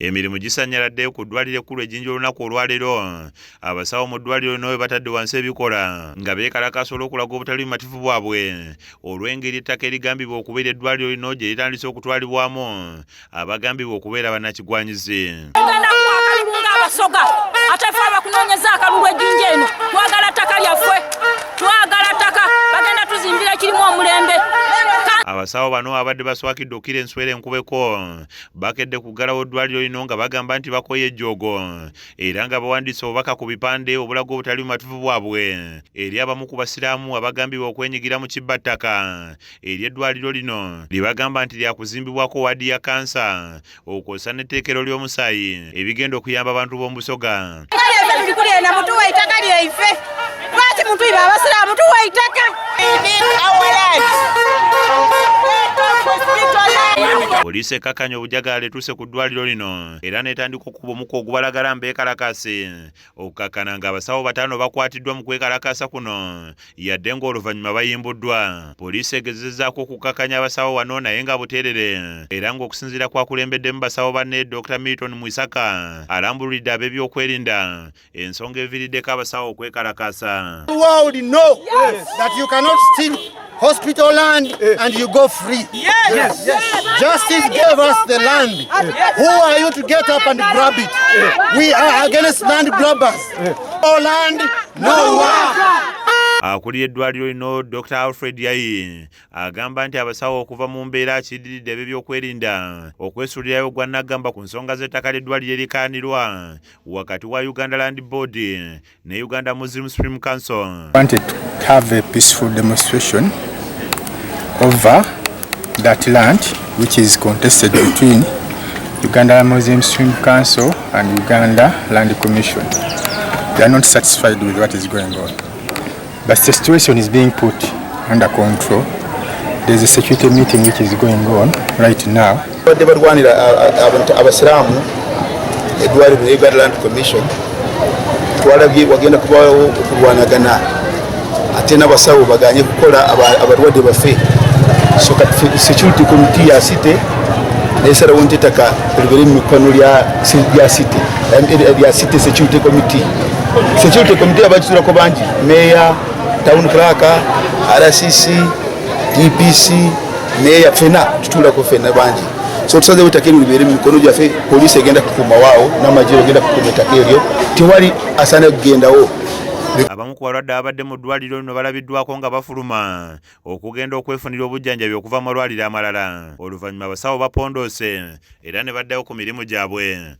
Emirimu gisanyaladde ku ddwaliro ekkulu ejjinja olunaku olwaleero. Abasawo mu ddwaliro lino bwe batadde wansi ebikola nga beekalakaasa olw'okulaga obutali bumativu bwabwe olw'engeri ettaka erigambibwa okubeera eddwaliro lino gye litandise okutwalibwamu abagambibwa okubeera bannakigwanyizi. Abasoga ate ffe abakunoonyeza akalulu ejjinja eno twagala ttaka lyaffe, twagala ttaka bagenda tuzimbira kirimu omulembe. Abasawo bano abadde baswakidde okkira enswera enkubeko bakedde kuggalawo eddwaliro lino nga bagamba nti bakoye ejjoogo era nga bawandiise obubaka ku bipande obulaga obutali bumativu bwabwe eri abamu ku basiraamu abagambibwa okwenyigira mu kibbattaka eri eddwaliro lino lye bagamba nti lyakuzimbibwako waadi ya kansa okwosa n'etteekero ly'omusaayi ebigenda okuyamba abantu b'omu Busoga. Poliisi ekkakkanya obujagaala etuuse ku ddwaliro lino era n'etandika okuba omukka ogubalagala mbeekalakaase okukkakkana ng'abasawo 5 bakwatiddwa mu kwekalakaasa kuno yadde ng'oluvannyuma bayimbuddwa. Poliisi egezezzaako okukkakkanya abasawo wano naye nga buteerere era ng'okusinziira kwakulembeddemu basawo banne Dr. Milton Mwisaka alambululidde ab'ebyokwerinda ensonga eviiriddeko abasawo okwekalakaasa. Hospital land and you go free. Yes. Justice gave us the land. Who are you to get up and grab it? We are against land grabbers. No land, no work. Akulira eddwaliro lino Dr. Alfred Yayi agamba nti abasawo okuva mu mbeera kiddiridde ebyokwerinda okwesuulirayo gwa Nagamba ku nsonga z'ettaka ly'eddwaliro erikaanirwa wakati wa Uganda Land Board ne Uganda Muslim Supreme Council. Wanted to have a peaceful demonstration over that land which is contested between Uganda Muslim Supreme Council and Uganda Land Commission. They are not satisfied with what is going on. But the situation is being put under control. There is a security meeting which is going on right now. Abasiramu eddwaliro lya Uganda Land Commission twalabye wagenda kubawo okulwanagana ate n'abasawo baganye kukola abalwadde baffe. So security committee ya city nesalawo nti ettaka libere mu mikono lya city lya city security committee. Security committee abakitulako bangi mayor, town clerk, RCC, DPC neya fena tutulako fena bangi. So tusaze ettaka libere mu mikono gyaffe, poliisi egenda kukuuma waawo n'amagye egenda kukuuma ettaka eryo tewali asaana kugendawo. Abamu ku balwadde abadde mu ddwaliro lino balabiddwako nga bafuluma okugenda okwefunira obujjanjabi okuva mu malwaliro amalala oluvannyuma abasawo bapondoose era ne baddayo ku mirimu gyabwe.